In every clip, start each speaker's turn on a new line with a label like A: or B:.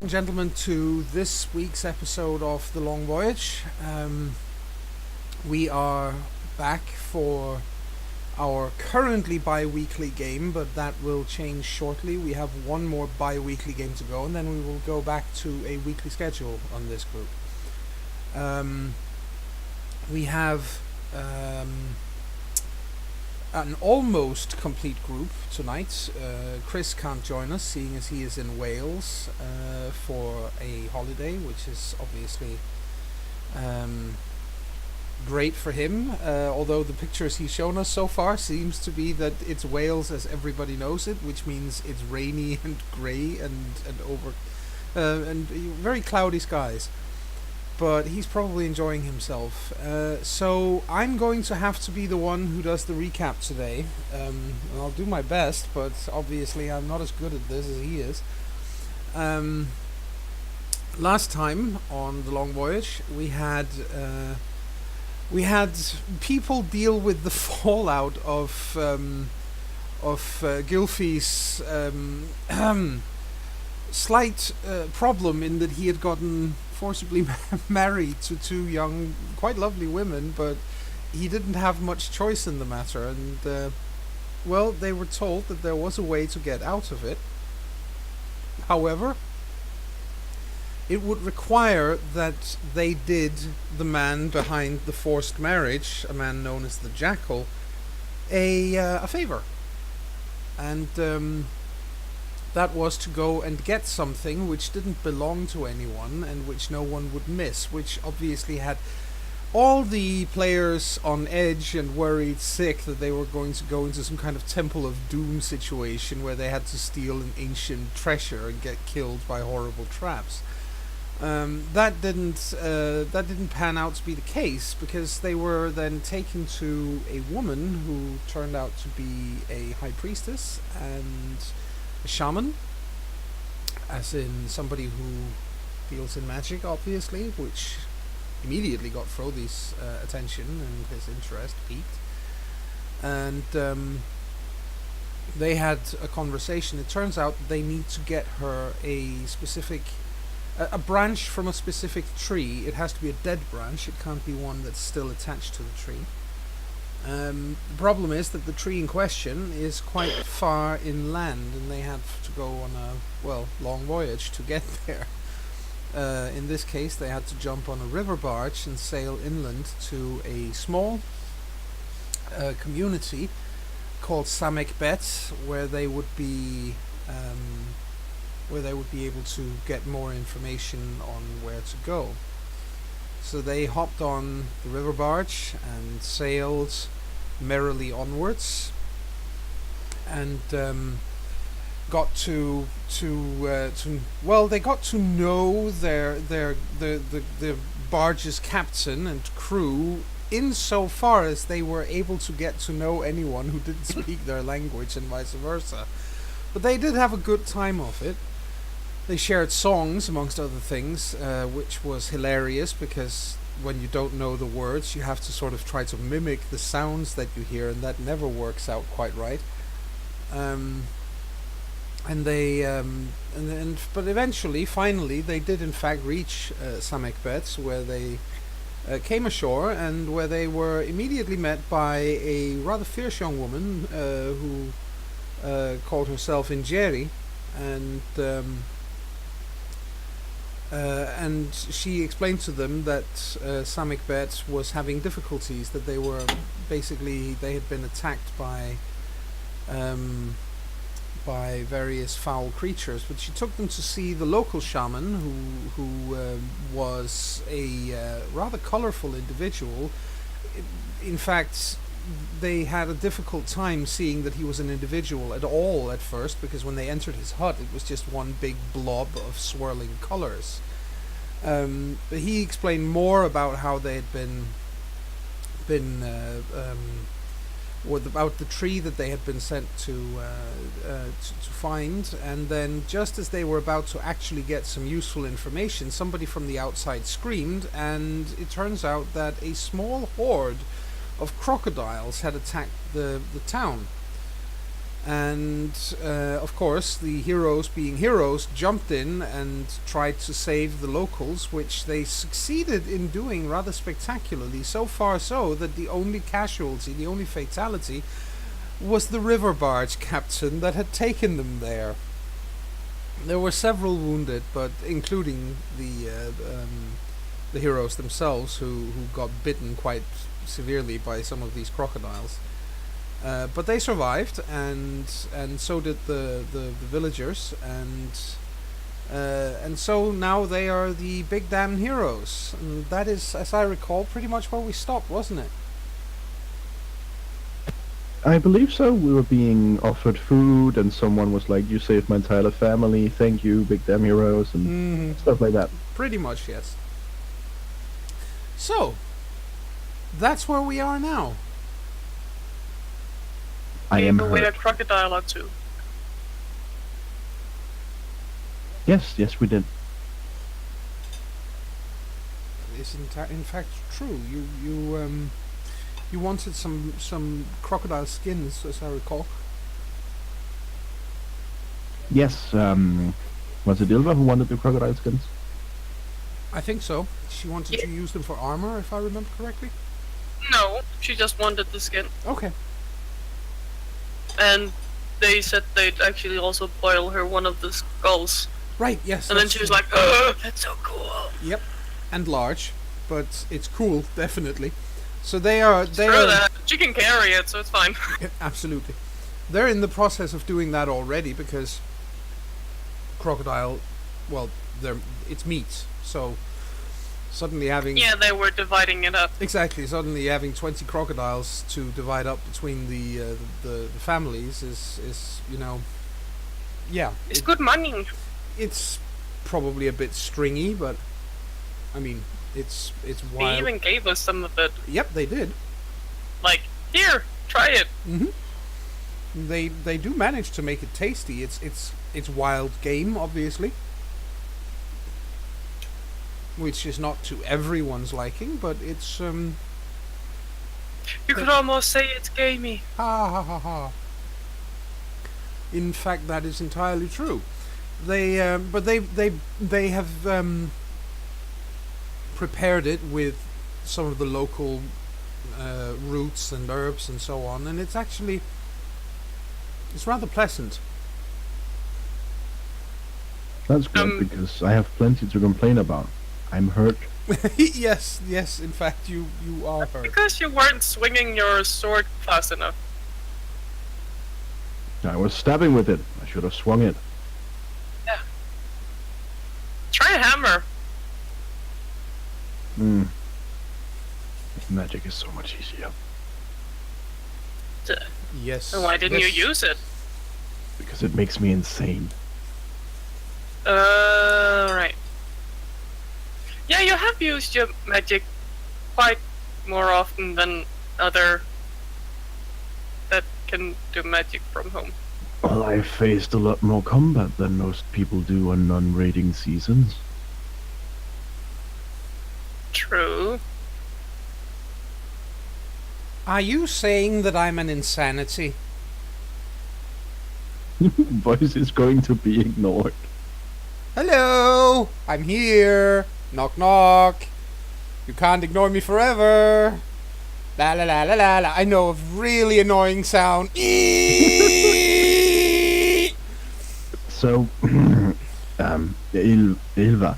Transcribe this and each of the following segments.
A: Gentlemen, to this week's episode of the Long Voyage. We are back for our currently bi-weekly game, but that will change shortly. We have one more bi-weekly game to go, and then we will go back to a weekly schedule on this group. We have an almost complete group tonight. Chris can't join us, seeing as he is in Wales for a holiday, which is obviously great for him. Although the pictures he's shown us so far seems to be that it's Wales as everybody knows it, which means it's rainy and grey and very cloudy skies. But he's probably enjoying himself. So I'm going to have to be the one who does the recap today. I'll do my best, but obviously I'm not as good at this as he is. Last time on the Long Voyage, we had people deal with the fallout of Gylfi's slight problem in that he had gotten forcibly married to two young, quite lovely women, but he didn't have much choice in the matter, and they were told that there was a way to get out of it. However, it would require that they did the man behind the forced marriage, a man known as the Jackal, a favor, and that was to go and get something which didn't belong to anyone and which no one would miss, which obviously had all the players on edge and worried sick that they were going to go into some kind of Temple of Doom situation where they had to steal an ancient treasure and get killed by horrible traps. That didn't pan out to be the case, because they were then taken to a woman who turned out to be a high priestess and a shaman, as in somebody who deals in magic, obviously, which immediately got Frothy's attention and his interest peaked. And they had a conversation. It turns out they need to get her a branch from a specific tree. It has to be a dead branch. It can't be one that's still attached to the tree. The problem is that the tree in question is quite far inland, and they have to go on a long voyage to get there. In this case, they had to jump on a river barge and sail inland to a small community called Samek Bet, where they would be able to get more information on where to go. So they hopped on the river barge and sailed merrily onwards, and got to know the barge's captain and crew, insofar as they were able to get to know anyone who didn't speak their language and vice versa. But they did have a good time of it. They shared songs, amongst other things, which was hilarious, because when you don't know the words, you have to sort of try to mimic the sounds that you hear, and that never works out quite right. But eventually, finally, they did in fact reach Samek Bet, where they came ashore, and where they were immediately met by a rather fierce young woman who called herself Injeri, and she explained to them that Samek Bet was having difficulties, that they had been attacked by various foul creatures. But she took them to see the local shaman, who was a rather colourful individual. In fact, they had a difficult time seeing that he was an individual at all at first, because when they entered his hut, it was just one big blob of swirling colours. But he explained more about how they had been about the tree that they had been sent to find, and then just as they were about to actually get some useful information, somebody from the outside screamed, and it turns out that a small horde of crocodiles had attacked the town. And of course, the heroes, being heroes, jumped in and tried to save the locals, which they succeeded in doing rather spectacularly. So far so that the only casualty, the only fatality, was the river barge captain that had taken them there. There were several wounded, but including the heroes themselves, who got bitten quite severely by some of these crocodiles. But they survived, and so did the villagers, and so now they are the big damn heroes. And that is, as I recall, pretty much where we stopped, wasn't it?
B: I believe so. We were being offered food, and someone was like, "You saved my entire family. Thank you, big damn heroes," and stuff like that.
A: Pretty much, yes. So, that's where we are now.
B: I am
C: Gave away a
B: hurt.
C: crocodile or two.
B: Yes, we did.
A: Is in fact true. You wanted some crocodile skins, as I recall.
B: Yes, was it Ilva who wanted the crocodile skins?
A: I think so. She wanted to use them for armor, if I remember correctly.
C: No, she just wanted the skin.
A: Okay.
C: And they said they'd actually also boil her one of the skulls.
A: Right. Yes.
C: And then she was like, "Oh, that's so cool."
A: Yep. And large, but it's cool, definitely. So they are.
C: Screw that. She can carry it, so it's fine.
A: Yeah, absolutely. They're in the process of doing that already because crocodile, well, it's meat. So suddenly having
C: Yeah, they were dividing it up.
A: exactly suddenly having 20 crocodiles to divide up between the families is yeah,
C: It's good money.
A: it's probably a bit stringy, but I mean it's
C: They
A: wild.
C: even gave us some of it.
A: Yep, they did.
C: Like, here, try it.
A: They do manage to make it tasty. It's wild game, obviously, which is not to everyone's liking, but it's
C: You could almost say it's gamey.
A: ha ha ha ha. In fact, that is entirely true. But they have prepared it with some of the local roots and herbs and so on, and it's rather pleasant.
B: That's good because I have plenty to complain about. I'm hurt.
A: yes, in fact, you are hurt.
C: Because you weren't swinging your sword fast enough.
B: I was stabbing with it. I should have swung it.
C: Yeah. Try a hammer.
B: Magic is so much easier.
A: Yes.
C: So why didn't
A: yes.
C: you use it?
B: Because it makes me insane.
C: Right. Yeah, you have used your magic quite more often than other that can do magic from home.
B: Well, I've faced a lot more combat than most people do on non-raiding seasons.
C: True.
A: Are you saying that I'm an insanity?
B: Voice is going to be ignored.
A: Hello, I'm here. Knock knock. You can't ignore me forever. La la la la la la. I know a really annoying sound.
B: So, Ilva,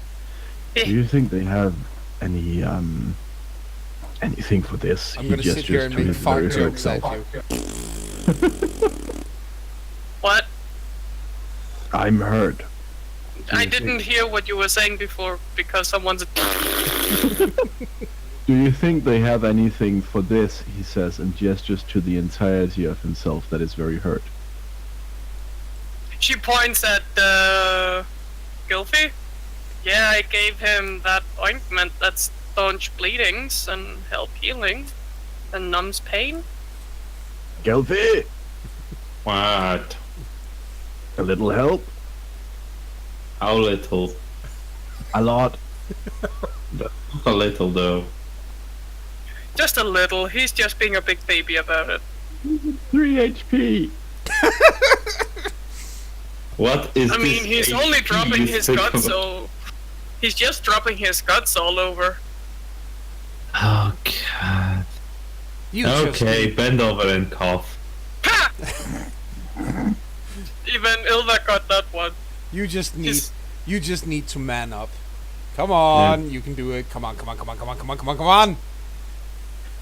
B: do you think they have any anything for this?
A: I'm gonna sit here and make fart jokes at you.
C: What?
B: I'm hurt.
C: I didn't hear what you were saying before because someone's.
B: Do you think they have anything for this? He says and gestures to the entirety of himself that is very hurt.
C: She points at Gilfy. Yeah, I gave him that ointment that staunch bleedings and help healing and numbs pain.
B: Gelfie,
D: What?
B: a little help?
D: How little?
B: A lot.
D: A little though.
C: Just a little. He's just being a big baby about it.
B: 3 HP.
D: What is
C: I mean,
D: this
C: he's only
D: HP
C: dropping
D: you
C: his
D: speak
C: guts,
D: about?
C: so he's just dropping his guts all over.
D: Oh god.
A: You just
D: Okay,
A: need,
D: bend over and cough.
C: Ha! Even Ilva got that one.
A: you just need
C: Just-
A: you just need to man up. Come on, you can do it. Come on, come on, come on, come on, come on, come on, come on.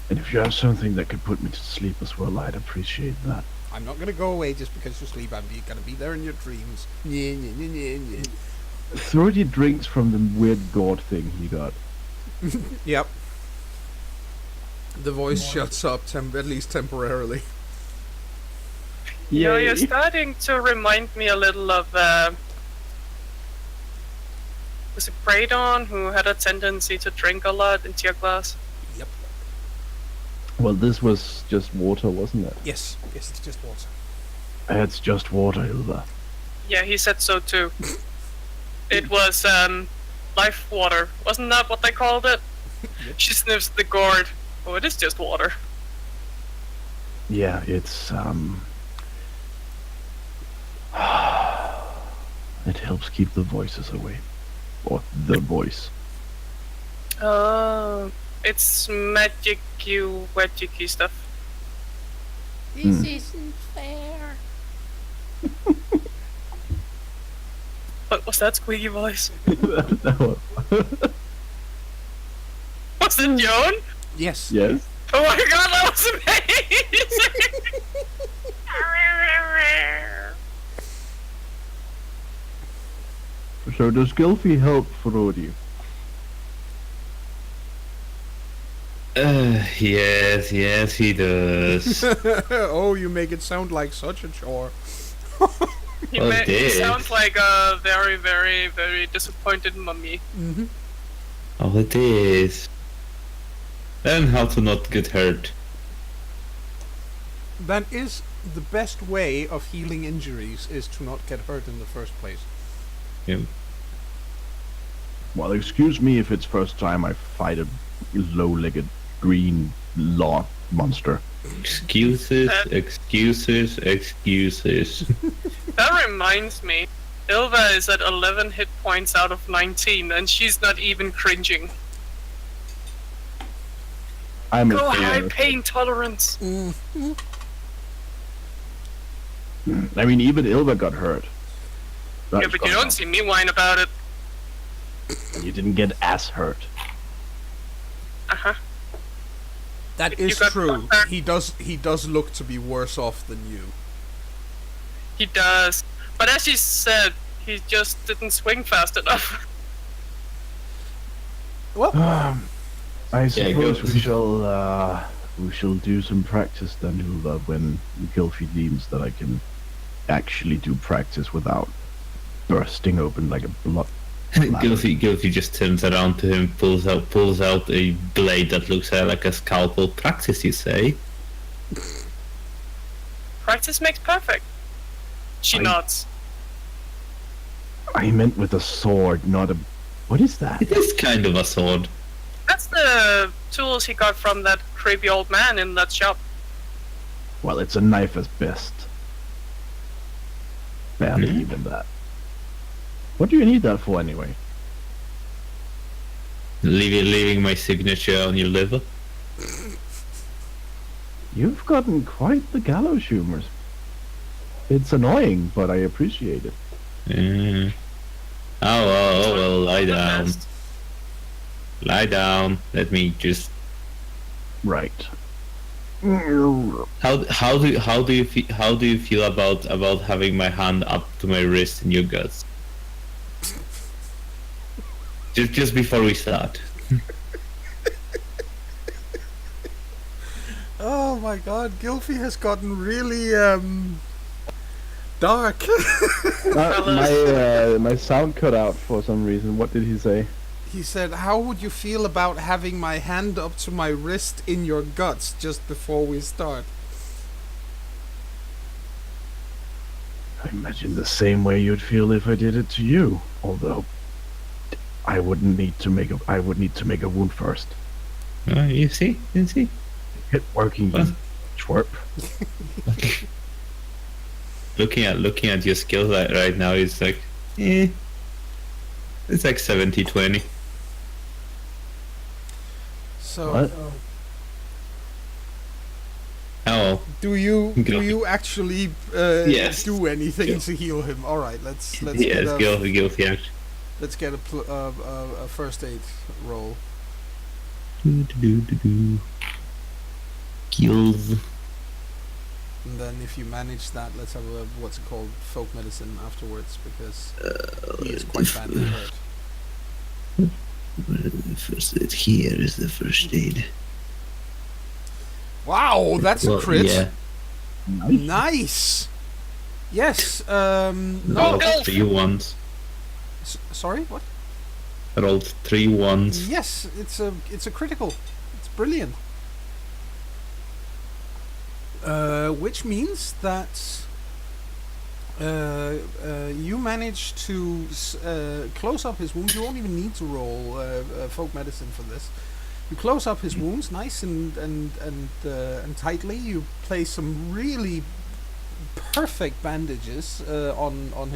B: And if you have something that could put me to sleep as well, I'd appreciate that.
A: I'm not gonna go away just because you sleep. Gonna be there in your dreams. Yeah, yeah, yeah, yeah, yeah.
B: 30 drinks from the weird gourd thing he got.
A: Yep. The voice shuts up, at least temporarily.
C: You know,
B: Yay.
C: you're starting to remind me a little of, was it Braydon, who had a tendency to drink a lot into your glass?
A: Yep.
B: Well, this was just water, wasn't it?
A: Yes, yes, it's just water.
B: It's just water, Ilva.
C: Yeah, he said so too. It was, life water. Wasn't that what they called it? She sniffs the gourd. Oh, it is just water.
B: Yeah, it's it helps keep the voices away. Or the voice.
C: Oh, it's magicy stuff.
A: This isn't fair.
C: What was that squeaky voice?
B: No.
C: Was it Joan?
A: Yes.
B: Yes.
C: Oh my god, that was amazing!
B: So does Gylfi help Frodi?
D: Yes, he does.
A: Oh, you make it sound like such a chore.
C: He,
D: Oh,
C: he
D: dear.
C: sounds like a very, very, very disappointed mummy.
A: Mm-hmm.
D: Oh, it is. Learn how to not get hurt.
A: That is the best way of healing injuries, is to not get hurt in the first place.
D: Yeah.
B: Well, excuse me if it's first time I fight a low-legged green law monster.
D: Excuses, excuses, excuses.
C: That reminds me, Ilva is at 11 hit points out of 19, and she's not even cringing.
B: I'm
C: Go
B: a
C: high pain tolerance.
B: I mean, even Ilva got hurt.
C: Yeah, but you don't see me whine about it.
B: You didn't get ass hurt.
C: Uh-huh.
A: That
C: You
A: is
C: got
A: true.
C: hurt.
A: He does look to be worse off than you.
C: He does. But as you said, he just didn't swing fast enough.
A: Well,
B: I suppose
D: go.
B: we shall do some practice then, Ilva, when Gylfi deems that I can actually do practice without bursting open like a blood.
D: Gylfi just turns around to him, pulls out a blade that looks like a scalpel. Practice, you say?
C: Practice makes perfect. She nods.
B: I meant with a sword, not a. What is that?
D: It is kind of a sword.
C: That's the tools he got from that creepy old man in that shop.
B: Well, it's a knife at best. Barely
D: Hmm.
B: even that. What do you need that for anyway?
D: Leaving my signature on your liver.
B: You've gotten quite the gallows humors. It's annoying, but I appreciate it.
D: Oh well, lie
C: The
D: down.
C: best.
D: Lie down. Let me just.
B: Right.
D: How do you feel about having my hand up to my wrist in your guts? Just before we start.
A: oh my God, Gylfi has gotten really dark.
B: My sound cut out for some reason. What did he say?
A: He said, "How would you feel about having my hand up to my wrist in your guts just before we start?"
B: I imagine the same way you'd feel if I did it to you. Although I would need to make a wound first.
D: You see.
B: Get working, you
D: What?
B: twerp.
D: looking at your skills right now, it's like, it's like 70-20.
A: So,
B: What?
D: Oh,
A: do you
D: Guilty.
A: actually
D: Yes.
A: do anything
D: Yeah.
A: to heal him? All right, let's
D: yes,
A: get a
D: guilty action.
A: let's get a first aid roll.
D: Skills.
A: And then if you manage that, let's have a what's it called, folk medicine afterwards, because he is quite badly hurt.
D: First aid here is the first aid.
A: Wow, that's a crit.
D: Yeah.
A: Nice. Yes.
C: Oh,
A: No.
C: go!
D: 3 ones.
A: Sorry. What?
D: I rolled 3 ones.
A: Yes, it's a critical. It's brilliant. Which means that you manage to close up his wounds. You won't even need to roll folk medicine for this. You close up his wounds nice and tightly. You place some really perfect bandages on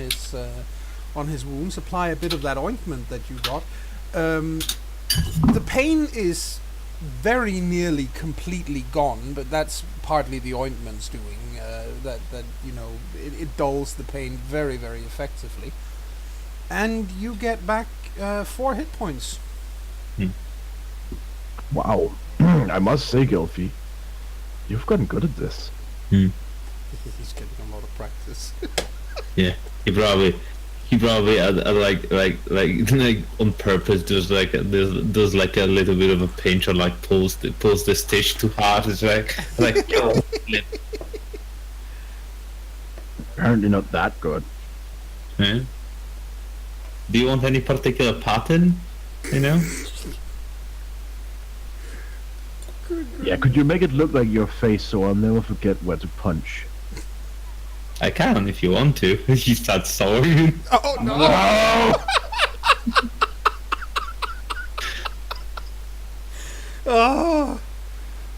A: his wounds. Apply a bit of that ointment that you got. The pain is very nearly completely gone, but that's partly the ointment's doing. That it dulls the pain very, very effectively, and you get back 4 hit points.
B: Wow. I must say, Gilfy, you've gotten good at this.
A: He's getting a lot of practice.
D: Yeah, he probably like on purpose does like a little bit of a pinch or like pulls the stitch too hard. It's like yo.
B: Apparently not that good.
D: Yeah. Do you want any particular pattern? You know?
B: Yeah, could you make it look like your face so I'll never forget where to punch?
D: I can if you want to. He starts sawing.
A: Oh no!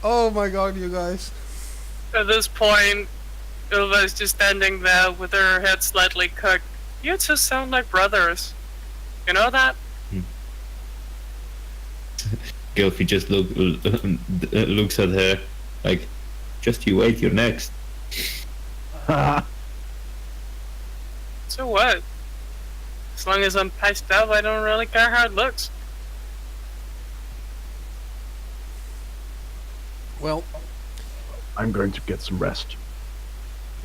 A: Oh my god, you guys.
C: At this point, Ilva is just standing there with her head slightly cocked. You two sound like brothers. You know that?
D: Gilfy just looks at her like, just you wait, you're next.
C: So what? As long as I'm patched up, I don't really care how it looks.
A: Well,
B: I'm going to get some rest.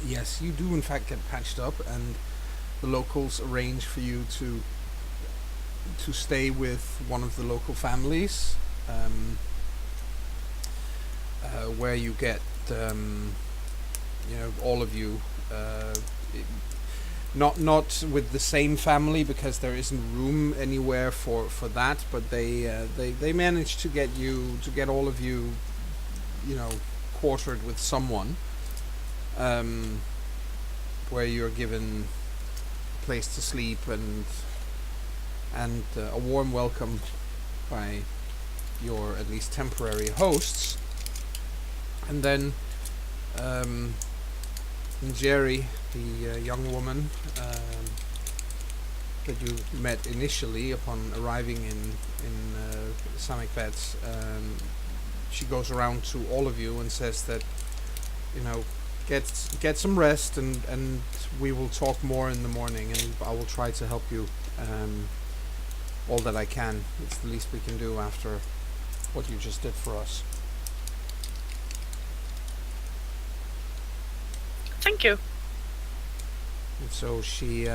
A: yes, you do in fact get patched up, and the locals arrange for you to stay with one of the local families, where you get, all of you, not with the same family because there isn't room anywhere for that, but they manage to get all of you, quartered with someone, where you're given a place to sleep and a warm welcome by your at least temporary hosts. And then Jerry, the young woman that you met initially upon arriving in Samikvet, she goes around to all of you and says that, get some rest, and we will talk more in the morning, and I will try to help you all that I can. It's the least we can do after what you just did for us.
C: Thank you.
A: And so she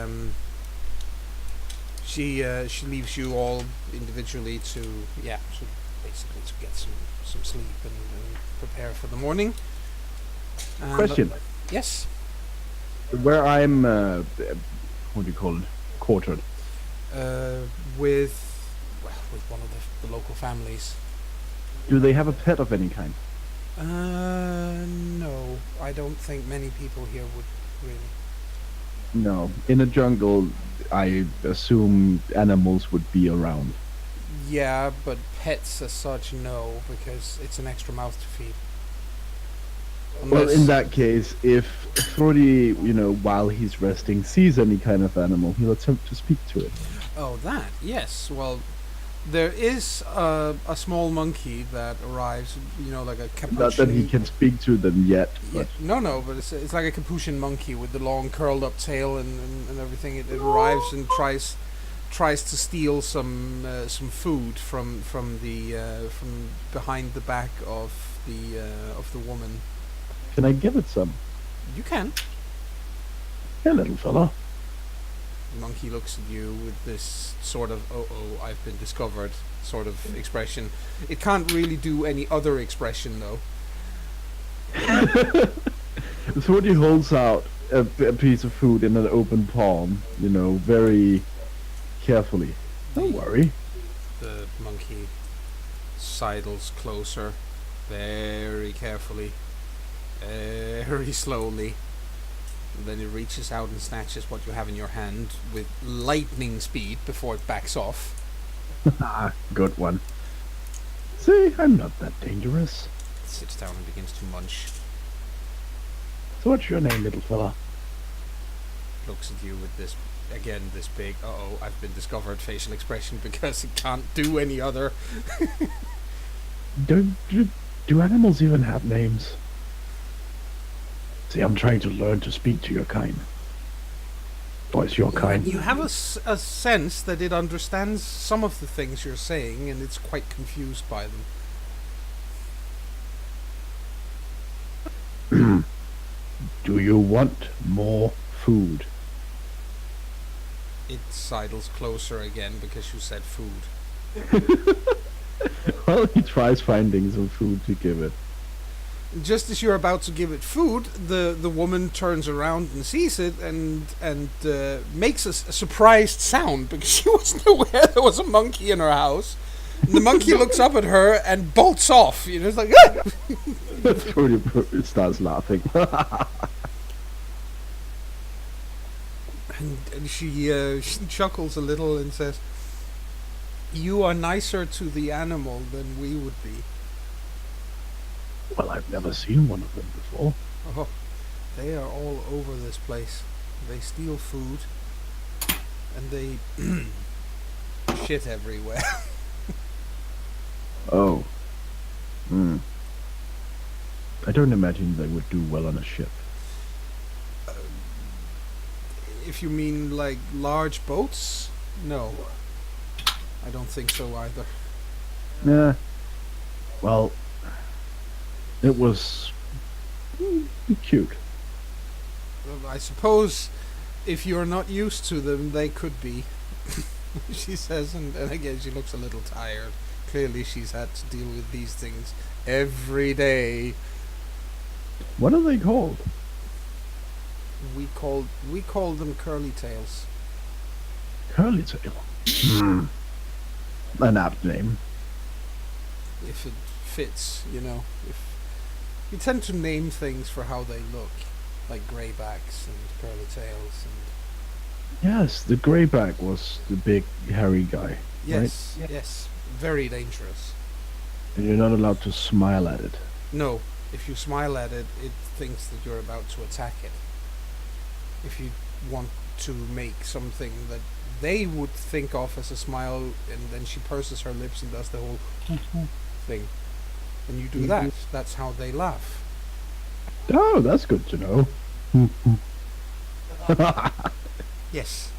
A: leaves you all individually to basically to get some sleep and prepare for the morning.
B: Question.
A: Yes.
B: Where I'm, what do you call it? Quartered.
A: With one of the local families.
B: Do they have a pet of any kind?
A: No, I don't think many people here would really.
B: No. In a jungle, I assume animals would be around.
A: Yeah, but pets as such, no, because it's an extra mouth to feed.
B: Well, in that case, if Frody, while he's resting, sees any kind of animal, he'll attempt to speak to it.
A: Oh, that, yes. Well, there is a small monkey that arrives, like a capuchin.
B: Not that he can speak to them yet, but...
A: Yeah, no, but it's like a capuchin monkey with the long curled up tail and everything. It arrives and tries to steal some food from behind the back of the woman.
B: Can I give it some?
A: You can.
B: Hey, little fella.
A: The monkey looks at you with this sort of "oh, I've been discovered" sort of expression. It can't really do any other expression though.
B: Frody holds out a piece of food in an open palm, very carefully. Don't worry.
A: The monkey sidles closer, very carefully, very slowly. And then it reaches out and snatches what you have in your hand with lightning speed before it backs off.
B: Good one. See, I'm not that dangerous.
A: It sits down and begins to munch.
B: So what's your name, little fella?
A: Looks at you with this, again, this big, I've been discovered facial expression because it can't do any other.
B: Do animals even have names? See, I'm trying to learn to speak to your kind. Or it's your kind.
A: You have a sense that it understands some of the things you're saying, and it's quite confused by them.
B: Do you want more food?
A: It sidles closer again because you said food.
B: Well, he tries finding some food to give it.
A: Just as you're about to give it food, the woman turns around and sees it and makes a surprised sound because she wasn't aware there was a monkey in her house. And the monkey looks up at her and bolts off. It's like, ah!
B: Frody starts laughing.
A: and she chuckles a little and says, "You are nicer to the animal than we would be."
B: Well, I've never seen one of them before.
A: Oh, they are all over this place. They steal food, and they shit everywhere.
B: Oh. I don't imagine they would do well on a ship.
A: If you mean like large boats, no. I don't think so either.
B: Yeah. Well, it was cute.
A: I suppose if you're not used to them, they could be. She says, and again she looks a little tired. Clearly she's had to deal with these things every day.
B: What are they called?
A: We call them curly tails.
B: Curly tail. An apt name.
A: If it fits, if you tend to name things for how they look, like greybacks and curly tails and
B: Yes, the greyback was the big hairy guy.
A: yes,
B: right?
A: yes, very dangerous.
B: And you're not allowed to smile at it.
A: No, if you smile at it, it thinks that you're about to attack it. If you want to make something that they would think of as a smile, and then she purses her lips and does the whole thing, and you do that, that's how they laugh.
B: Oh, that's good to know.
A: Yes.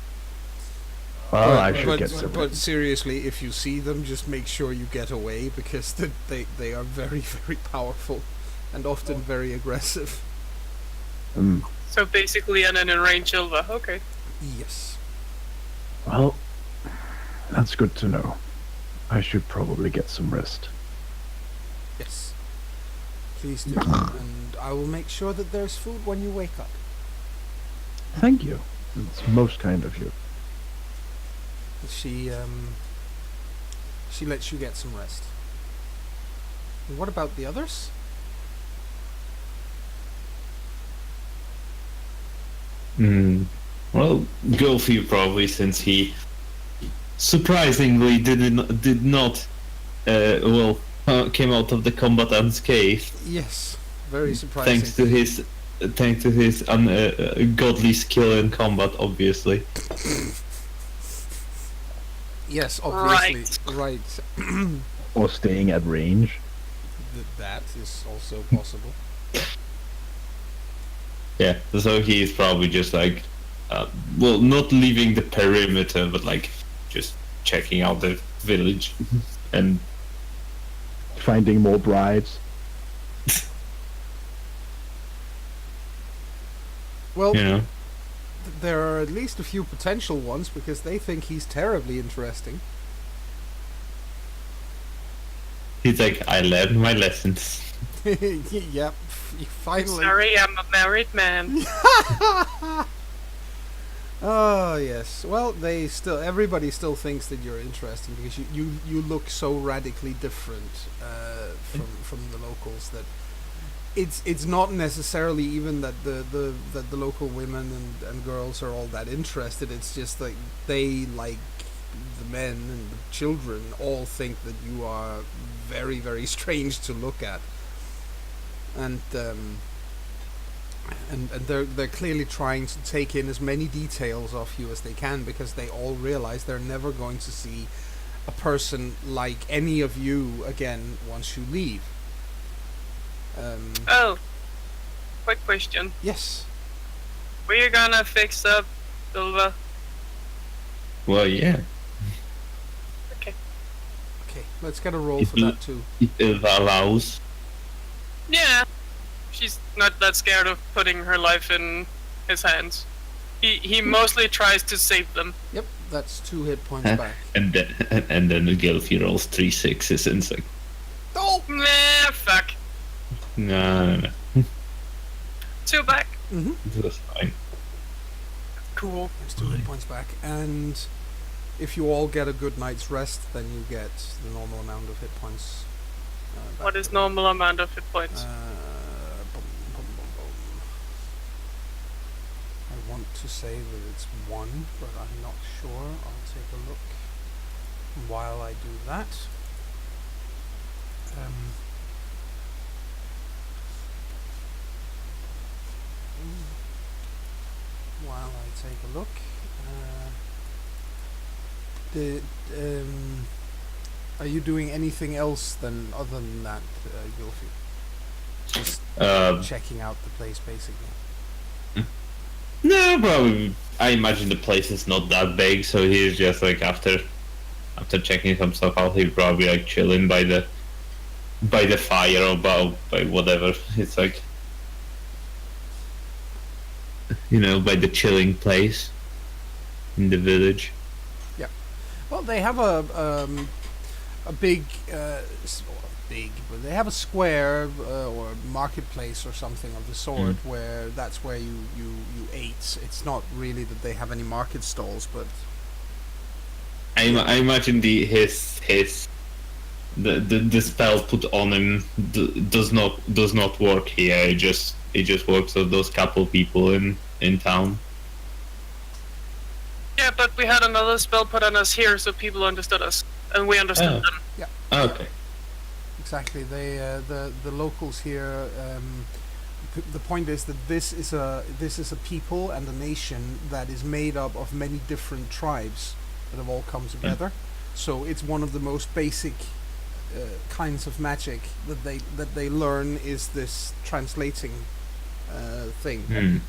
B: Well, I should get some.
A: But seriously, if you see them, just make sure you get away because they are very, very powerful and often very aggressive.
C: So basically an enraged Silva. Okay.
A: Yes.
B: Well, that's good to know. I should probably get some rest.
A: Yes. Please do. And I will make sure that there's food when you wake up.
B: Thank you. It's most kind of you.
A: She lets you get some rest. And what about the others?
D: Well, Gulfy probably, since he surprisingly did not came out of the combat unscathed.
A: Yes. Very surprising.
D: Thanks to his godly skill in combat, obviously.
A: Yes, obviously. Right.
B: Or staying at range.
A: That is also possible.
D: Yeah, so he's probably just like, well, not leaving the perimeter, but like just checking out the village and
B: Finding more brides.
A: Well,
D: you know.
A: there are at least a few potential ones because they think he's terribly interesting.
D: He's like, I learned my lessons.
A: Yep, finally.
C: Sorry, I'm a married man.
A: Oh yes. Well, everybody still thinks that you're interesting because you look so radically different from the locals that it's not necessarily even that the local women and girls are all that interested. It's just like they, like the men and the children, all think that you are very, very strange to look at, and they're clearly trying to take in as many details of you as they can because they all realize they're never going to see a person like any of you again once you leave.
C: Oh, quick question.
A: Yes.
C: Were you gonna fix up Silva?
D: Well, yeah.
C: Okay.
A: Okay, let's get a roll for that too.
D: It allows.
C: Yeah. She's not that scared of putting her life in his hands. He mostly tries to save them.
A: Yep, that's 2 hit points back.
D: And then the Gilfy rolls 3 6s and it's like,
A: Oh!
C: Nah, fuck.
D: no.
C: 2 back.
A: Mm-hmm.
D: That's fine.
C: Cool.
A: There's 2 hit points back, and if you all get a good night's rest, then you get the normal amount of hit points. Back
C: What is
A: to-
C: normal amount of hit points?
A: Boom. I want to say that it's 1, but I'm not sure. I'll take a look. While I do that, while I take a look, are you doing anything else than other than that, Gilfy? Just checking out the place, basically.
D: No, probably. I imagine the place is not that big, so he's just like after checking some stuff out, he'd probably like chilling by the fire or by whatever. It's like, you know, by the chilling place in the village.
A: Well, they have a big, but they have a square or marketplace or something of the sort where that's where you ate. It's not really that they have any market stalls, but
D: I imagine the spell put on him does not work here. It just works on those couple people in town.
C: Yeah, but we had another spell put on us here, so people understood us, and we understood them.
D: Okay.
A: exactly. They the locals here. The point is that this is a people and a nation that is made up of many different tribes that have all come together. So it's one of the most basic kinds of magic that they learn is this translating thing.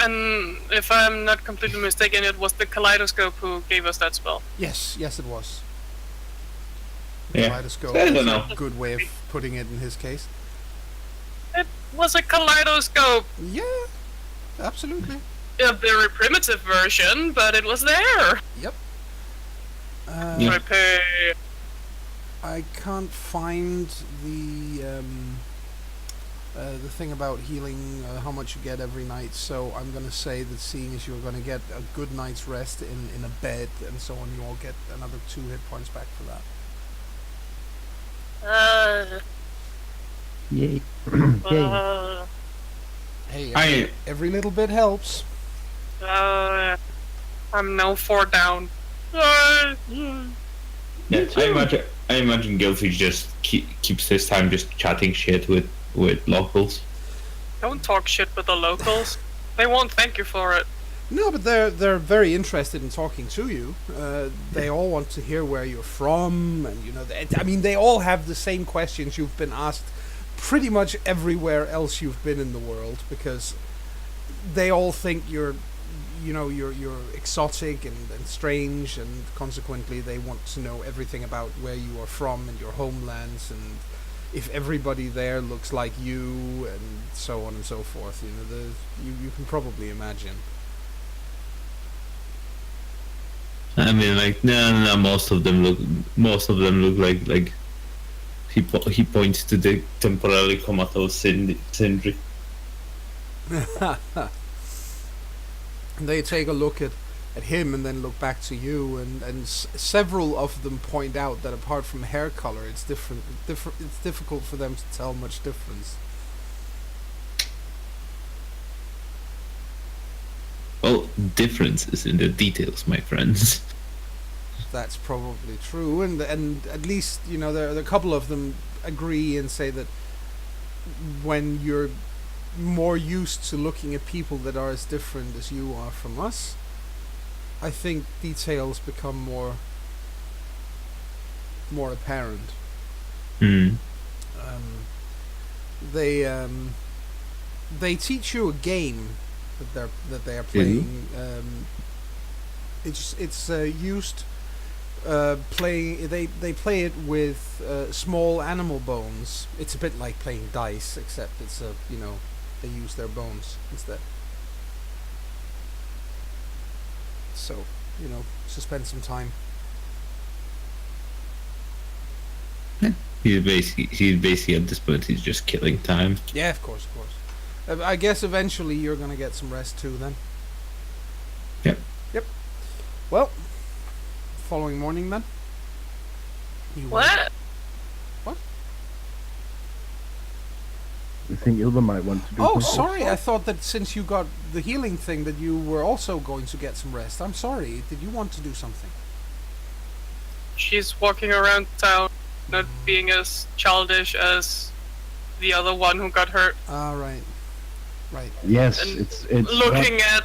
C: And if I'm not completely mistaken, it was the kaleidoscope who gave us that spell.
A: Yes, it was.
D: Yeah.
A: Kaleidoscope
D: I don't
A: is
D: know.
A: a good way of putting it in his case.
C: It was a kaleidoscope.
A: Yeah, absolutely.
C: A very primitive version, but it was there.
A: Yep.
C: I pay.
A: I can't find the thing about healing, how much you get every night, so I'm going to say that seeing as you're going to get a good night's rest in a bed and so on, you all get another 2 hit points back for that.
B: Yay. Yay.
A: Hey, every little bit helps.
C: I'm now 4 down.
D: Yeah, I I imagine Gilfish just keeps his time just chatting shit with locals.
C: Don't talk shit with the locals. They won't thank you for it.
A: No, but they're very interested in talking to you. They all want to hear where you're from, and they all have the same questions you've been asked pretty much everywhere else you've been in the world, because they all think you're exotic and strange, and consequently they want to know everything about where you are from and your homelands, and if everybody there looks like you, and so on and so forth. You can probably imagine.
D: I mean, like, no, most of them look like he points to the temporarily comatose Sindri.
A: They take a look at him and then look back to you, and several of them point out that apart from hair color, it's different. It's difficult for them to tell much difference.
D: Well, difference is in the details, my friends.
A: That's probably true, and at least there a couple of them agree and say that when you're more used to looking at people that are as different as you are from us, I think details become more apparent.
D: Hmm.
A: They teach you a game that they are playing. It's used playing. They play it with small animal bones. It's a bit like playing dice, except it's they use their bones instead. So spend some time.
D: He's basically at this point he's just killing time.
A: Yeah, of course. I guess eventually you're gonna get some rest too, then.
D: Yep.
A: Well, following morning then.
C: What?
B: I think Ilva might want to do
A: Oh,
B: something.
A: sorry. I thought that since you got the healing thing that you were also going to get some rest. I'm sorry. Did you want to do something?
C: She's walking around town, not being as childish as the other one who got hurt.
A: Ah, right.
B: Yes,
C: And
B: it's
C: looking at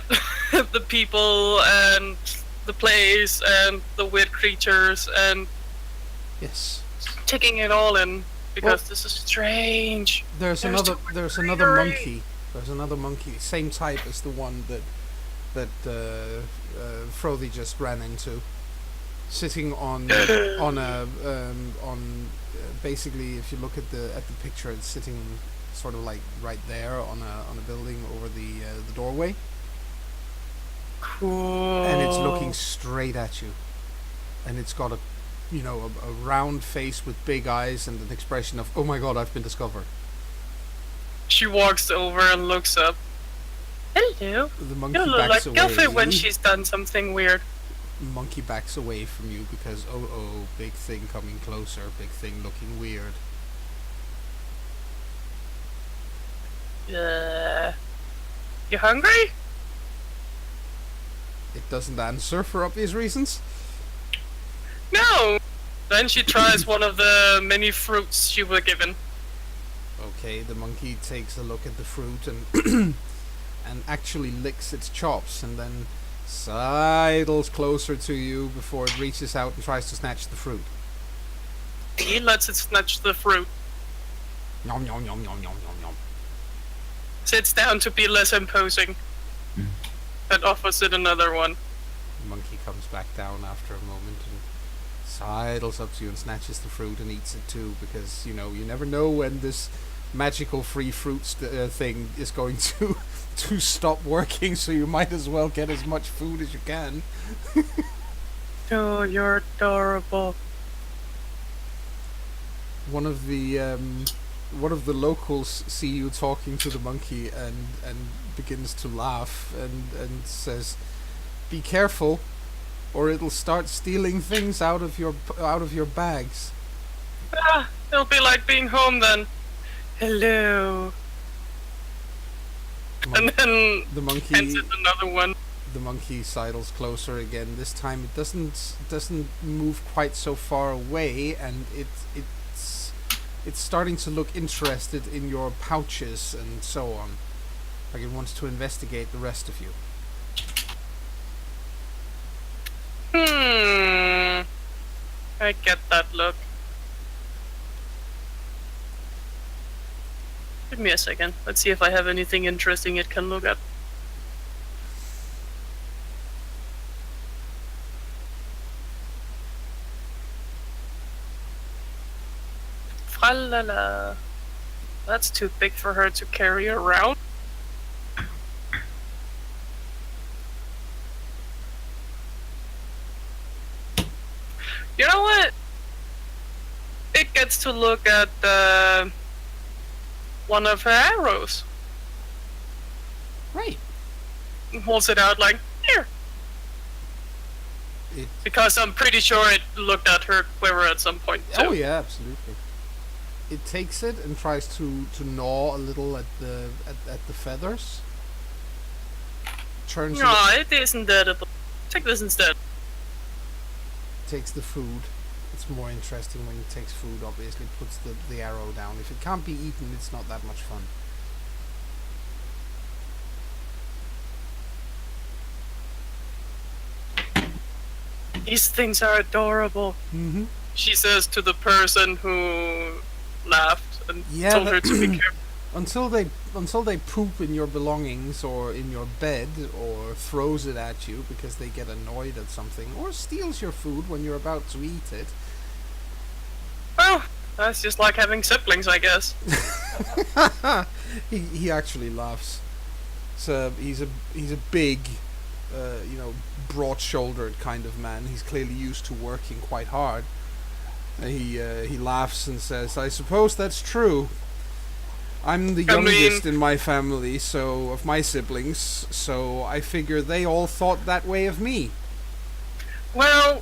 C: the people and the place and the weird creatures and
A: Yes.
C: taking it all in, because
A: Well,
C: this is strange.
A: There's another monkey. There's another monkey, same type as the one that Frothy just ran into, sitting on basically, if you look at the picture, it's sitting sort of like right there on a building over the doorway,
C: Cool.
A: and it's looking straight at you, and it's got a round face with big eyes and an expression of, oh my god, I've been discovered.
C: She walks over and looks up. Hello.
A: The monkey
C: You look like
A: backs
C: Gilfie
A: away.
C: when she's done something weird.
A: Monkey backs away from you because big thing coming closer, big thing looking weird.
C: You hungry?
A: It doesn't answer for obvious reasons.
C: No. Then she tries one of the many fruits she was given.
A: Okay, the monkey takes a look at the fruit and and actually licks its chops, and then sidles closer to you before it reaches out and tries to snatch the fruit.
C: He lets it snatch the fruit.
A: Nom nom nom nom nom nom nom.
C: Sits down to be less imposing. And offers it another one.
A: The monkey comes back down after a moment and sidles up to you and snatches the fruit and eats it too, because you never know when this magical free fruits thing is going to stop working, so you might as well get as much food as you can.
C: Oh, you're adorable.
A: One of the locals see you talking to the monkey and begins to laugh and says, "Be careful, or it'll start stealing things out of your bags."
C: Ah, it'll be like being home then. Hello. And then
A: The monkey
C: hands it another one.
A: The monkey sidles closer again. This time it doesn't move quite so far away, and it's starting to look interested in your pouches and so on. Like it wants to investigate the rest of you.
C: I get that look. Give me a second. Let's see if I have anything interesting it can look at. Fralala. That's too big for her to carry around. You know what? It gets to look at one of her arrows.
A: Right.
C: Holds it out like, here. Because I'm pretty sure it looked at her quiver at some point too.
A: Oh yeah, absolutely. It takes it and tries to gnaw a little at the feathers. Turns
C: No, it isn't edible. Take this instead.
A: takes the food. It's more interesting when it takes food, obviously. Puts the arrow down. If it can't be eaten, it's not that much fun.
C: These things are adorable.
A: Mm-hmm.
C: She says to the person who laughed and
A: Yeah,
C: told her to be careful.
A: Until they poop in your belongings or in your bed or throws it at you because they get annoyed at something or steals your food when you're about to eat it.
C: Well, that's just like having siblings, I guess.
A: he actually laughs. So he's a big, broad-shouldered kind of man. He's clearly used to working quite hard. He laughs and says, "I suppose that's true. I'm the youngest in my family, so of my siblings, so I figure they all thought that way of me."
C: Well,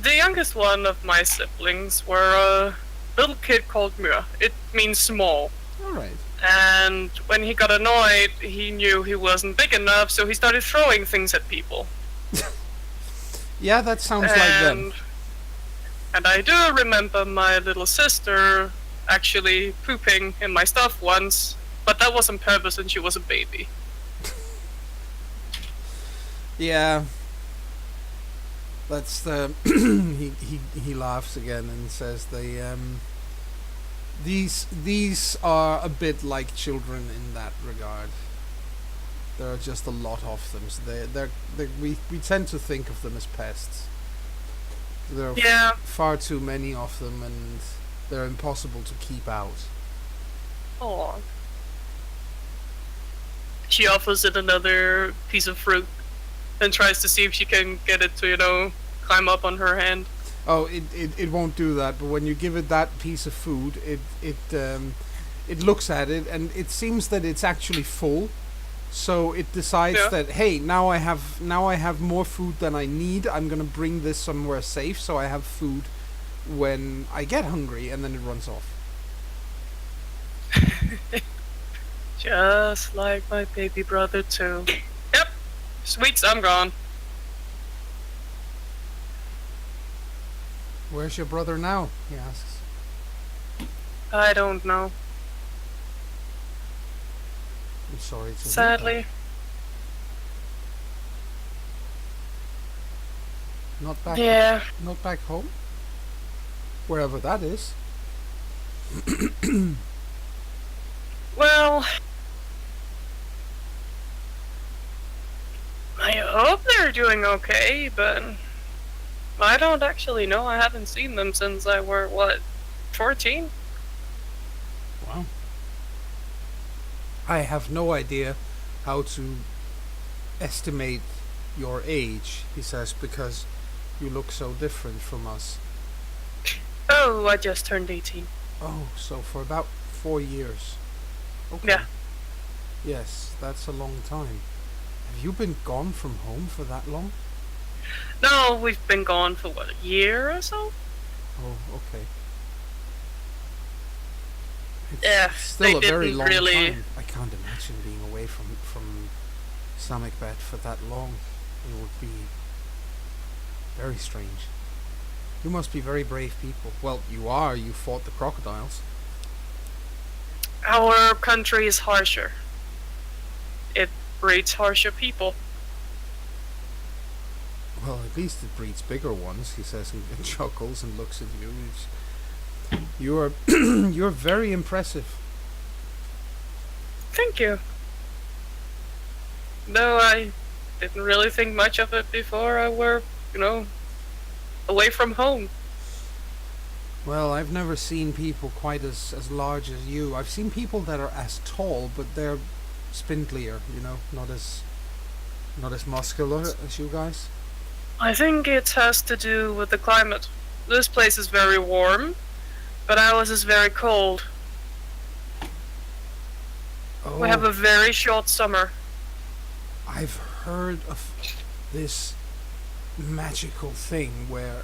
C: the youngest one of my siblings were a little kid called Mur. It means small.
A: All right.
C: And when he got annoyed, he knew he wasn't big enough, so he started throwing things at people.
A: Yeah, that sounds like them.
C: And I do remember my little sister actually pooping in my stuff once, but that was on purpose and she was a baby.
A: Yeah. That's the he laughs again and says these are a bit like children in that regard. There are just a lot of them. So we tend to think of them as pests. There are far too many of them, and they're impossible to keep out.
C: Oh. She offers it another piece of fruit and tries to see if she can get it to, climb up on her hand.
A: Oh, it won't do that. But when you give it that piece of food, it looks at it and it seems that it's actually full. So it decides that, hey, now I have more food than I need. I'm gonna bring this somewhere safe so I have food when I get hungry, and then it runs off.
C: Just like my baby brother too. Yep. Sweets, I'm gone.
A: Where's your brother now? He asks.
C: I don't know.
A: I'm sorry to hear
C: Sadly.
A: that. Not back.
C: Yeah.
A: Not back home. Wherever that is.
C: Well, I hope they're doing okay, but I don't actually know. I haven't seen them since I were, 14?
A: Wow. I have no idea how to estimate your age, he says, because you look so different from us.
C: Oh, I just turned 18.
A: Oh, so for about 4 years. Okay.
C: Yeah.
A: Yes, that's a long time. Have you been gone from home for that long?
C: No, we've been gone for, a year or so?
A: Oh, okay. It's
C: Yeah,
A: still
C: they
A: a very
C: didn't
A: long
C: really-
A: time. I can't imagine being away from stomach bed for that long. It would be very strange. You must be very brave people. Well, you are. You fought the crocodiles.
C: Our country is harsher. It breeds harsher people.
A: Well, at least it breeds bigger ones, he says and chuckles and looks at you. You're you're very impressive.
C: Thank you. No, I didn't really think much of it before I were, away from home.
A: Well, I've never seen people quite as large as you. I've seen people that are as tall, but they're spindlier, not as muscular as you guys.
C: I think it has to do with the climate. This place is very warm, but ours is very cold.
A: Oh,
C: We have a very short summer.
A: I've heard of this magical thing where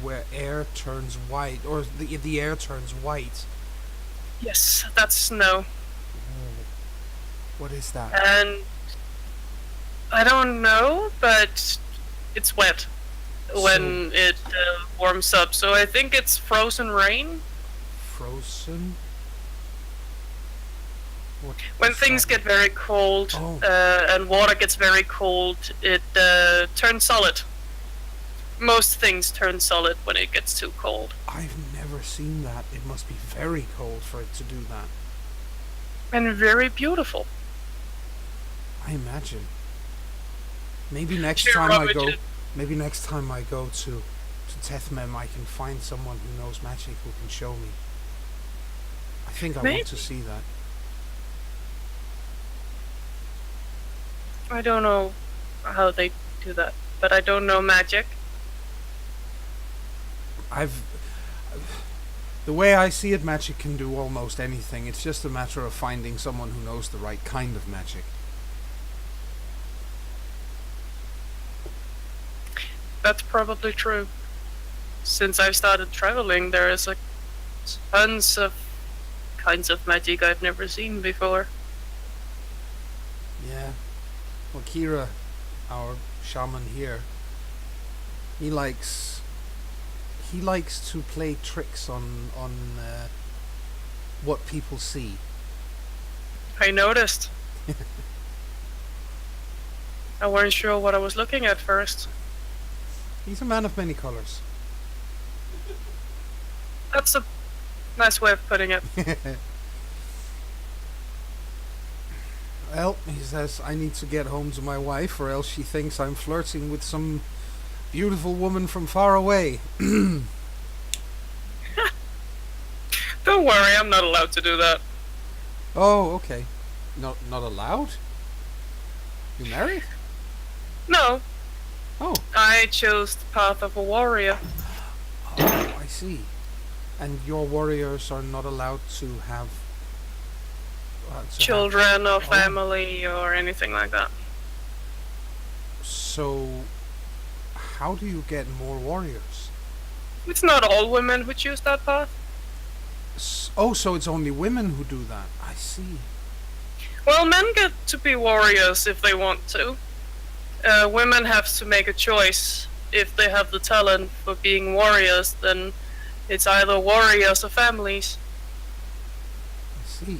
A: where air turns white, or the air turns white.
C: Yes, that's snow.
A: What is that?
C: And I don't know, but it's wet when it warms up. So I think it's frozen rain.
A: Frozen? What
C: When
A: does
C: things
A: that
C: get very cold
A: Oh.
C: and water gets very cold, it turns solid. Most things turn solid when it gets too cold.
A: I've never seen that. It must be very cold for it to do that.
C: And very beautiful.
A: I imagine. Maybe next
C: Sure,
A: time
C: Robert,
A: I go.
C: you-
A: Maybe next time I go to Tethmem, I can find someone who knows magic who can show me. I think I
C: Maybe.
A: want to see that.
C: I don't know how they do that, but I don't know magic.
A: The way I see it, magic can do almost anything. It's just a matter of finding someone who knows the right kind of magic.
C: That's probably true. Since I started traveling, there is tons of kinds of magic I've never seen before.
A: Yeah. Well, Kira, our shaman here, he likes to play tricks on what people see.
C: I noticed. I weren't sure what I was looking at first.
A: He's a man of many colors.
C: That's a nice way of putting it.
A: Well, he says, I need to get home to my wife, or else she thinks I'm flirting with some beautiful woman from far away.
C: Don't worry, I'm not allowed to do that.
A: Oh, okay. Not allowed? You married?
C: No,
A: Oh,
C: I chose the path of a warrior.
A: I see. And your warriors are not allowed to have
C: Children or family or anything like that.
A: So, how do you get more warriors?
C: It's not all women who choose that path.
A: So it's only women who do that. I see.
C: Well, men get to be warriors if they want to. Women have to make a choice. If they have the talent for being warriors, then it's either warriors or families.
A: I see.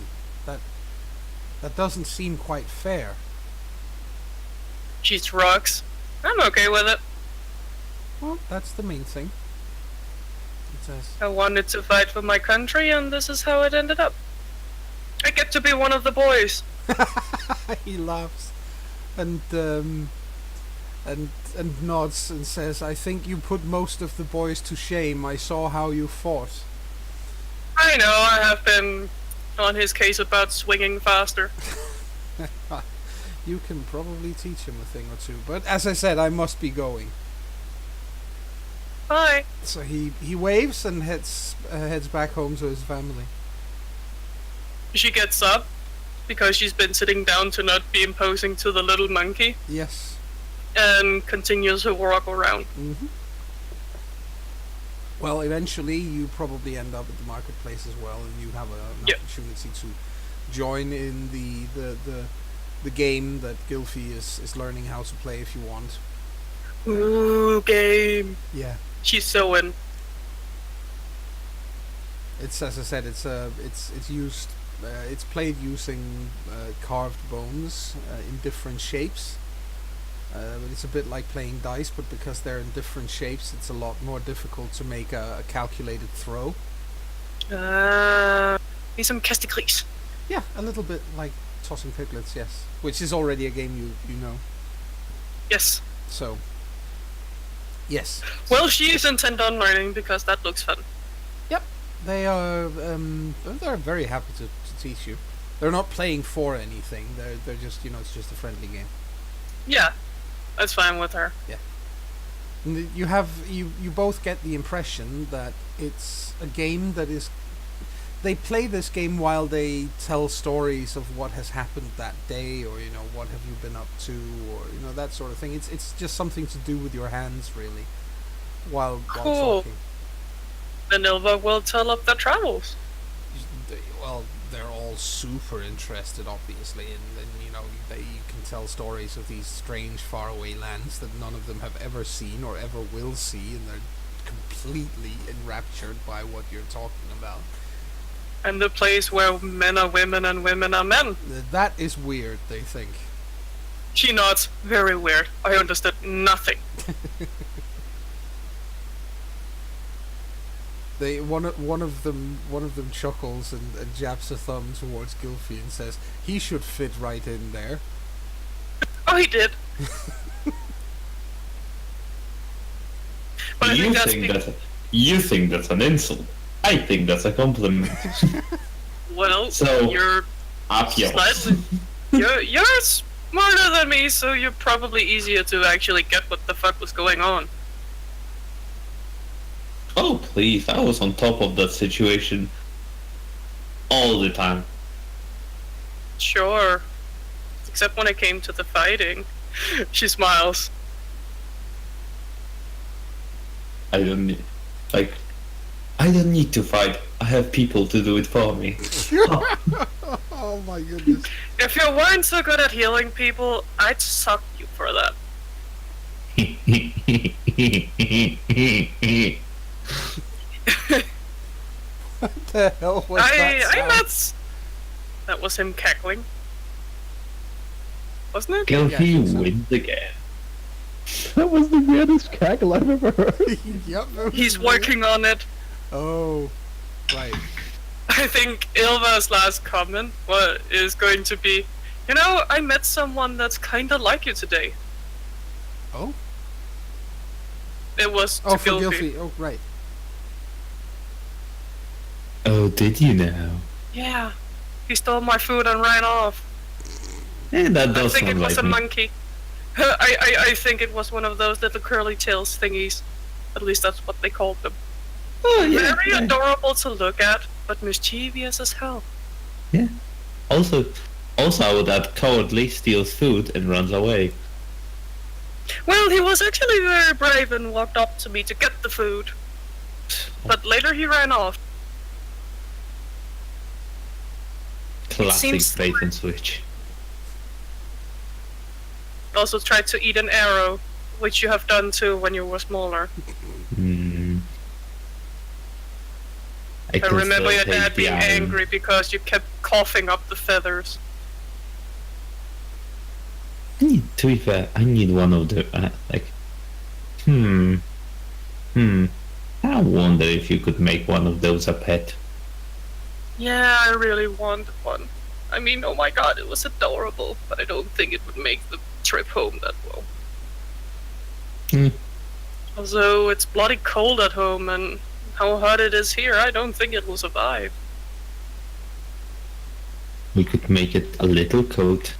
A: That doesn't seem quite fair.
C: She's rocks. I'm okay with it.
A: Well, that's the main thing. It says,
C: I wanted to fight for my country, and this is how it ended up. I get to be one of the boys.
A: he laughs and nods and says, I think you put most of the boys to shame. I saw how you fought.
C: I know, I have been on his case about swinging faster.
A: You can probably teach him a thing or two. But as I said, I must be going.
C: Bye.
A: So he waves and heads back home to his family.
C: She gets up because she's been sitting down to not be imposing to the little monkey,
A: Yes.
C: and continues her walk around.
A: Mm-hmm. Well, eventually you probably end up at the marketplace as well, and you have an
C: Yep.
A: opportunity to join in the the game that Gylfi is learning how to play if you want.
C: Ooh, game.
A: Yeah.
C: She's so in.
A: It's, as I said, it's used. It's played using carved bones in different shapes. But it's a bit like playing dice, but because they're in different shapes, it's a lot more difficult to make a calculated throw.
C: Need some casticles.
A: Yeah, a little bit like tossing piglets, yes. Which is already a game you know.
C: Yes.
A: So, yes.
C: Well, she is intent on learning because that looks fun.
A: They are. They're very happy to teach you. They're not playing for anything. They're just, it's just a friendly game.
C: Yeah, that's fine with her.
A: And you both get the impression that it's a game that is. They play this game while they tell stories of what has happened that day, or what have you been up to, or that sort of thing. It's just something to do with your hands, really, while talking.
C: Then Ilva will tell of their travels.
A: Well, they're all super interested, obviously, and you can tell stories of these strange, faraway lands that none of them have ever seen or ever will see, and they're completely enraptured by what you're talking about.
C: And the place where men are women and women are men.
A: That is weird, they think.
C: She nods. Very weird. I understood nothing.
A: One of them chuckles and jabs a thumb towards Gylfi and says he should fit right in there.
C: Oh, he did. But
D: You think that's an insult. I think that's a compliment.
C: Well,
D: So,
C: you're
D: up yours.
C: slightly. You're smarter than me, so you're probably easier to actually get what the fuck was going on.
D: Oh, please, I was on top of that situation all the time.
C: Sure. Except when it came to the fighting. She smiles.
D: I don't need to fight. I have people to do it for me.
A: Oh my goodness.
C: If you weren't so good at healing people, I'd suck you for that.
A: What the hell was that sound?
C: That was him cackling. Wasn't it?
D: Gylfi
A: so.
D: wins again.
B: That was the weirdest cackle I've ever heard.
A: Yep.
C: He's working on it.
A: Oh, right.
C: I think Ilva's last comment is going to be, I met someone that's kinda like you today.
A: Oh?
C: It was
A: Oh,
C: to
A: for
C: Gylfi.
A: Gylfi. Oh, right.
D: Oh, did you now?
C: Yeah. He stole my food and ran off.
D: And that
C: I
D: does
C: think it
D: sound
C: was
D: like
C: a
D: me.
C: monkey. I think it was one of those little curly tails thingies. At least that's what they called them.
D: Oh, yeah.
C: Very adorable to look at, but mischievous as hell.
D: Yeah. Also, I would add cowardly, steals food, and runs away.
C: Well, he was actually very brave and walked up to me to get the food. But later he ran off.
D: Classic
C: seems-
D: bait and switch.
C: Also tried to eat an arrow, which you have done too when you were smaller. I
D: can
C: remember
D: still
C: your
D: take
C: dad
D: the
C: being
D: iron.
C: angry because you kept coughing up the feathers.
D: To be fair, I need one of the I wonder if you could make one of those a pet.
C: Yeah, I really wanted one. I mean, oh my god, it was adorable, but I don't think it would make the trip home that well. Although it's bloody cold at home, and how hot it is here, I don't think it will survive.
D: We could make it a little coat.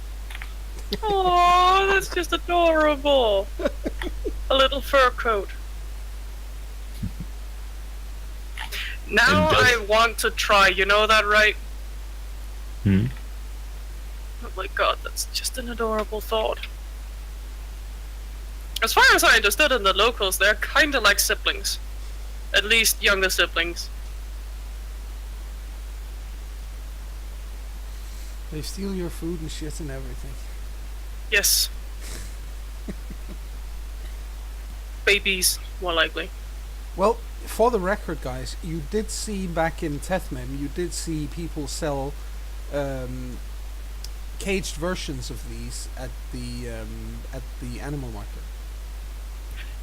C: Oh, that's just adorable. A little fur coat. Now
D: And
C: I
D: just-
C: want to try, you know that, right?
D: Hmm?
C: Oh my god, that's just an adorable thought. As far as I understood in the locals, they're kinda like siblings. At least younger siblings.
A: They steal your food and shit and everything.
C: Yes. Babies, more likely.
A: Well, for the record, guys, you did see back in Tethmim, you did see people sell caged versions of these at the animal market.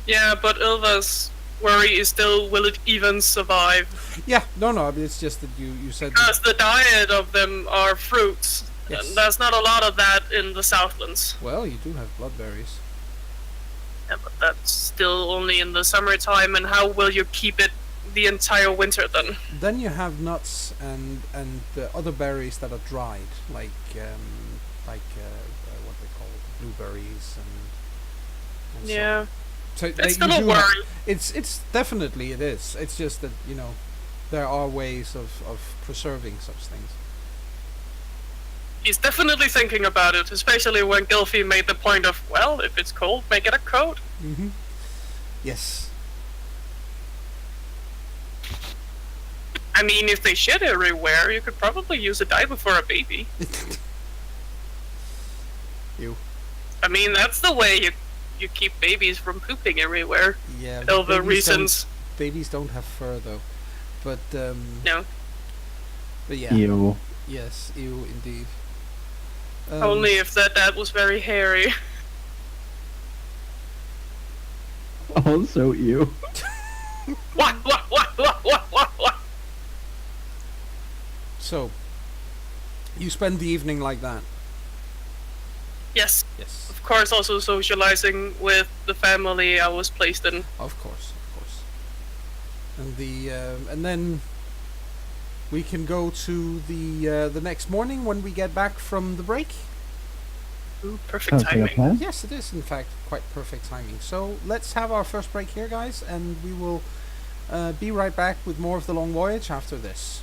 C: Yeah, but Ilva's worry is still, will it even survive?
A: Yeah, no, I mean, it's just that you said
C: Because the diet of them are fruits.
A: Yes.
C: And there's not a lot of that in the Southlands.
A: well, you do have bloodberries.
C: Yeah, but that's still only in the summertime, and how will you keep it the entire winter then?
A: Then you have nuts and other berries that are dried, like what they call it, blueberries and so
C: Yeah.
A: on. So
C: It's still
A: you
C: a
A: do have-
C: worry.
A: it's definitely it is. It's just that there are ways of preserving such things.
C: He's definitely thinking about it, especially when Gylfi made the point of, well, if it's cold, make it a coat.
A: Mm-hmm. Yes.
C: I mean, if they shit everywhere, you could probably use a diaper for a baby.
A: You.
C: I mean, that's the way you keep babies from pooping everywhere.
A: Yeah.
C: Elva
A: babies
C: reasons.
A: Babies don't have fur though, but
C: No.
A: But yeah.
B: Ew.
A: Yes. Ew, indeed.
C: Only if that dad was very hairy.
B: Also, ew.
C: What?
A: So, you spend the evening like that.
C: Yes.
A: Yes.
C: Of course, also socializing with the family I was placed in.
A: Of course. And and then we can go to the next morning when we get back from the break.
C: Ooh, perfect
B: Sounds like a
C: timing.
B: plan.
A: Yes, it is in fact quite perfect timing. So let's have our first break here, guys, and we will be right back with more of the Long Voyage after this.